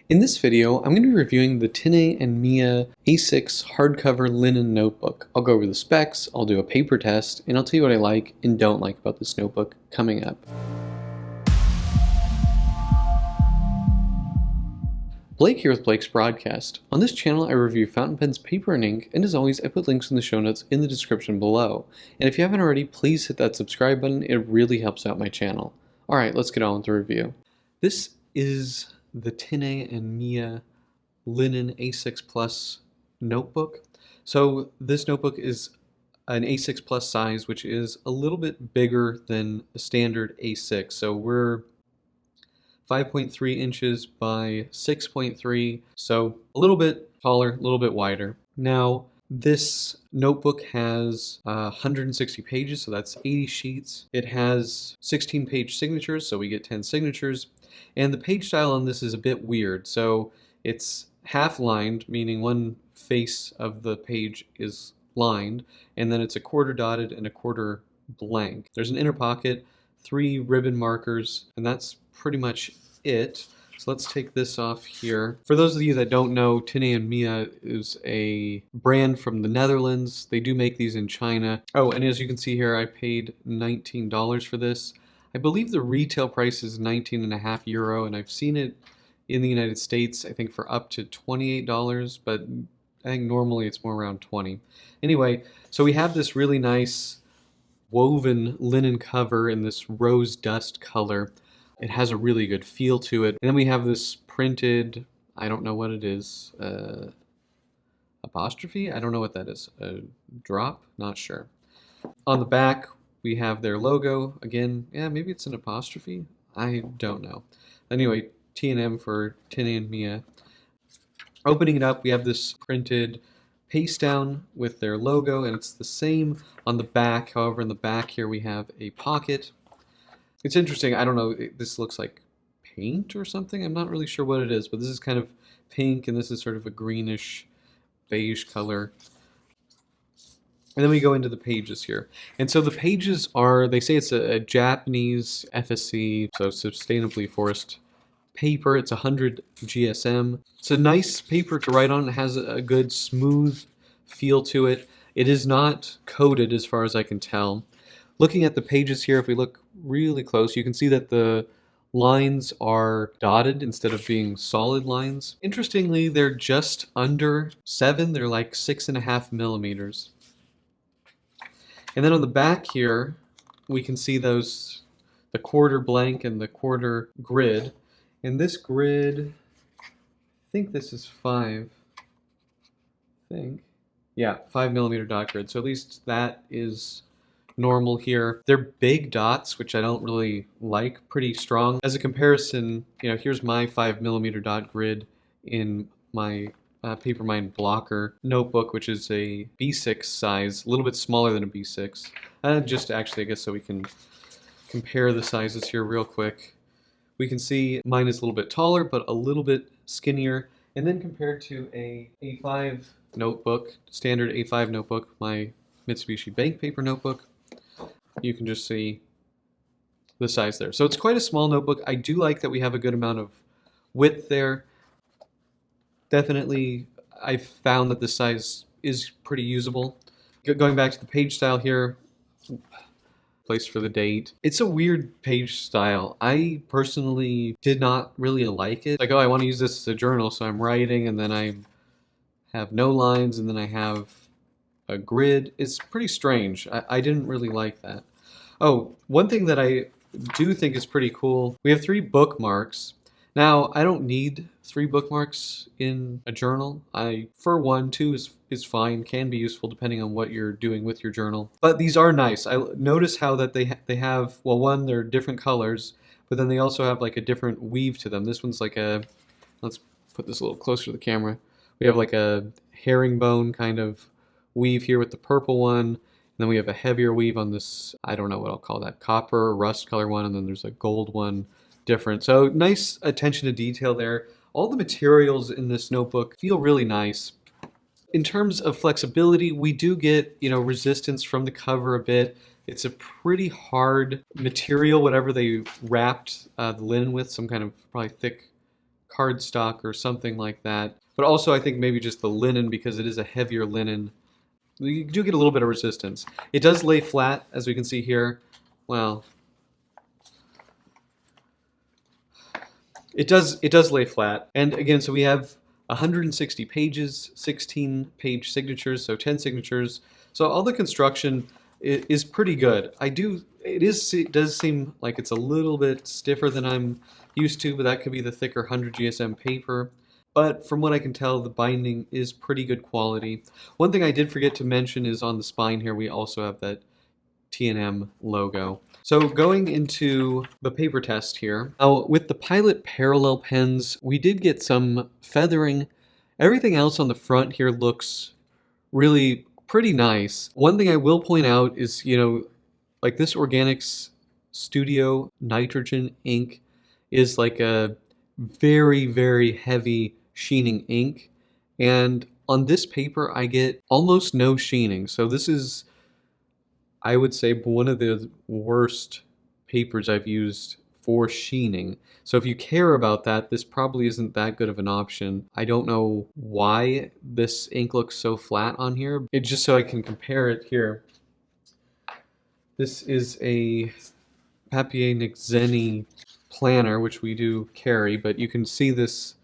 In this video, I'm going to be reviewing the Tinne Mia A6 hardcover linen notebook. I'll go over the specs, I'll do a paper test, and I'll tell you what I like and don't like about this notebook coming up. Blake here with Blake's Broadcast. On this channel, I review fountain pens, paper, and ink, and as always, I put links in the show notes in the description below. And if you haven't already, please hit that subscribe button, it really helps out my channel. Alright, let's get on with the review. This is the Tinne Mia Linen A6 Plus notebook. So this notebook is an A6 Plus size, which is a little bit bigger than a standard A6. So we're 5.3 inches by 6.3, so a little bit taller, a little bit wider. Now, this notebook has 160 pages, so that's 80 sheets. It has 16-page signatures, so we get 10 signatures. And the page style on this is a bit weird. So it's half lined, meaning one face of the page is lined, and then it's a quarter dotted and a quarter blank. There's an inner pocket, 3 ribbon markers, and that's pretty much it. So let's take this off here. For those of you that don't know, Tinne Mia is a brand from the Netherlands. They do make these in China. Oh, and as you can see here, I paid $19 for this. I believe the retail price is €19.50, and I've seen it in the United States, I think for up to $28, but I think normally it's more around 20. Anyway, so we have this really nice woven linen cover in this rose dust color. It has a really good feel to it. And then we have this printed, I don't know what it is, apostrophe? I don't know what that is. A drop? Not sure. On the back, we have their logo. Again, yeah, maybe it's an apostrophe. I don't know. Anyway, T&M for Tinne Mia. Opening it up, we have this printed paste down with their logo, and it's the same on the back. However, in the back here we have a pocket. It's interesting. I don't know. This looks like paint or something. I'm not really sure what it is, but this is kind of pink, and this is sort of a greenish beige color. And then we go into the pages here. And so the pages are, they say it's a Japanese FSC, so sustainably forest paper. It's 100 GSM. It's a nice paper to write on. It has a good smooth feel to it. It is not coated as far as I can tell. Looking at the pages here, if we look really close, you can see that the lines are dotted instead of being solid lines. Interestingly, they're just under 7. They're like 6.5 millimeters. And then on the back here, we can see the quarter blank and the quarter grid. And this grid, I think this is 5. Yeah, 5 millimeter dot grid. So at least that is normal here. They're big dots, which I don't really like, pretty strong. As a comparison, here's my 5 millimeter dot grid in my Papermind Blocker notebook, which is a B6 size, a little bit smaller than a B6. Just actually, I guess, so we can compare the sizes here real quick. We can see mine is a little bit taller, but a little bit skinnier. And then compared to a A5 notebook, standard A5 notebook, my Mitsubishi Bank Paper notebook, you can just see the size there. So it's quite a small notebook. I do like that we have a good amount of width there. Definitely, I found that this size is pretty usable. Going back to the page style here, place for the date. It's a weird page style. I personally did not really like it. Like, oh, I want to use this as a journal, so I'm writing, and then I have no lines, and then I have a grid. It's pretty strange. I didn't really like that. Oh, one thing that I do think is pretty cool, we have 3 bookmarks. Now, I don't need 3 bookmarks in a journal. For 1, 2 is fine, can be useful depending on what you're doing with your journal. But these are nice. I notice how that they have, well, one, they're different colors, but then they also have like a different weave to them. This one's like let's put this a little closer to the camera. We have like a herringbone kind of weave here with the purple one. And then we have a heavier weave on this, I don't know what I'll call that, copper, rust color one, and then there's a gold one. Different. So nice attention to detail there. All the materials in this notebook feel really nice. In terms of flexibility, we do get, resistance from the cover a bit. It's a pretty hard material, whatever they wrapped the linen with, some kind of probably thick cardstock or something like that. But also I think maybe just the linen, because it is a heavier linen. You do get a little bit of resistance. It does lay flat, as we can see here. Well, it does lay flat. And again, so we have 160 pages, 16 page signatures, so 10 signatures. So all the construction is pretty good. It does seem like it's a little bit stiffer than I'm used to, but that could be the thicker 100 GSM paper. But from what I can tell, the binding is pretty good quality. One thing I did forget to mention is on the spine here, we also have that T&M logo. So going into the paper test here, now with the Pilot parallel pens, we did get some feathering. Everything else on the front here looks really pretty nice. One thing I will point out is, like this Organics Studio Nitrogen ink is like a very, very heavy sheening ink. And on this paper, I get almost no sheening. So this is, I would say, one of the worst papers I've used for sheening. So if you care about that, this probably isn't that good of an option. I don't know why this ink looks so flat on here. It's just so I can compare it here. This is a Papier-Nixeni planner, which we do carry, but you can see this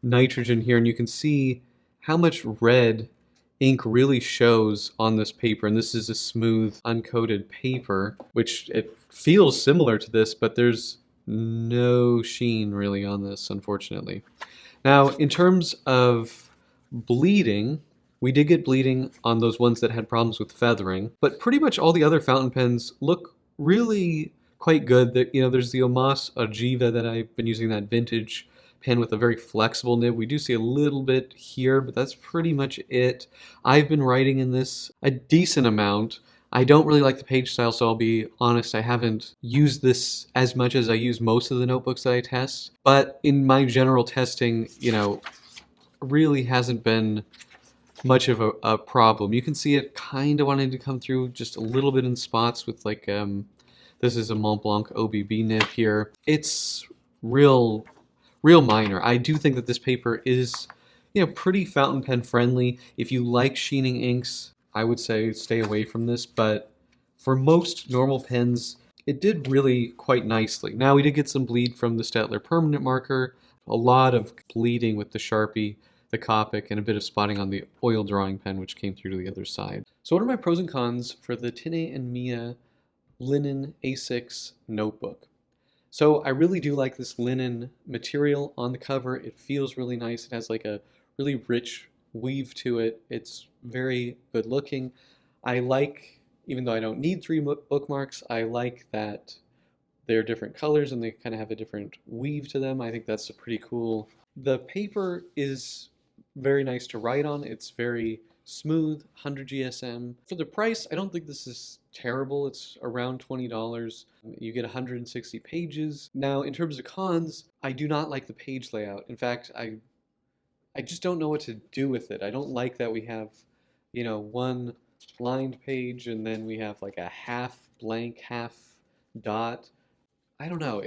nitrogen here, and you can see how much red ink really shows on this paper. And this is a smooth, uncoated paper, which it feels similar to this, but there's no sheen really on this, unfortunately. Now, in terms of bleeding, we did get bleeding on those ones that had problems with feathering, but pretty much all the other fountain pens look really quite good. There's the Omas Ogiva that I've been using, that vintage pen with a very flexible nib. We do see a little bit here, but that's pretty much it. I've been writing in this a decent amount. I don't really like the page style, so I'll be honest, I haven't used this as much as I use most of the notebooks that I test. But in my general testing, really hasn't been much of a problem. You can see it kind of wanting to come through just a little bit in spots with like, this is a Mont Blanc OBB nib here. It's real minor. I do think that this paper is, pretty fountain pen friendly. If you like sheening inks, I would say stay away from this, but for most normal pens, it did really quite nicely. Now, we did get some bleed from the Staedtler permanent marker, a lot of bleeding with the Sharpie, the Copic, and a bit of spotting on the oil drawing pen, which came through to the other side. So what are my pros and cons for the Tinne Mia Linen A6 notebook? So I really do like this linen material on the cover. It feels really nice. It has like a really rich weave to it. It's very good looking. I like, even though I don't need 3 bookmarks, I like that they're different colors and they kind of have a different weave to them. I think that's pretty cool. The paper is very nice to write on. It's very smooth, 100 GSM. For the price, I don't think this is terrible. It's around $20. You get 160 pages. Now, in terms of cons, I do not like the page layout. In fact, I just don't know what to do with it. I don't like that we have, one lined page and then we have like a half blank, half dot. I don't know.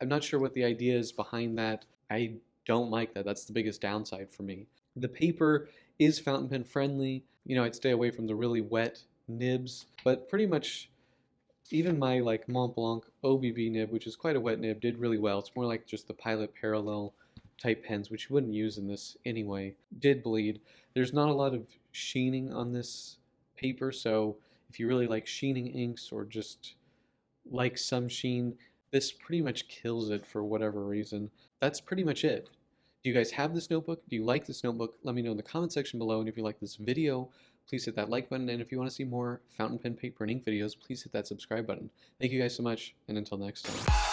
I'm not sure what the idea is behind that. I don't like that. That's the biggest downside for me. The paper is fountain pen friendly. I'd stay away from the really wet nibs, but pretty much even my like Mont Blanc OBB nib, which is quite a wet nib, did really well. It's more like just the Pilot parallel type pens, which you wouldn't use in this anyway, did bleed. There's not a lot of sheening on this paper, so if you really like sheening inks or just like some sheen, this pretty much kills it for whatever reason. That's pretty much it. Do you guys have this notebook? Do you like this notebook? Let me know in the comment section below, and if you like this video, please hit that like button, and if you want to see more fountain pen, paper, and ink videos, please hit that subscribe button. Thank you guys so much, and until next time.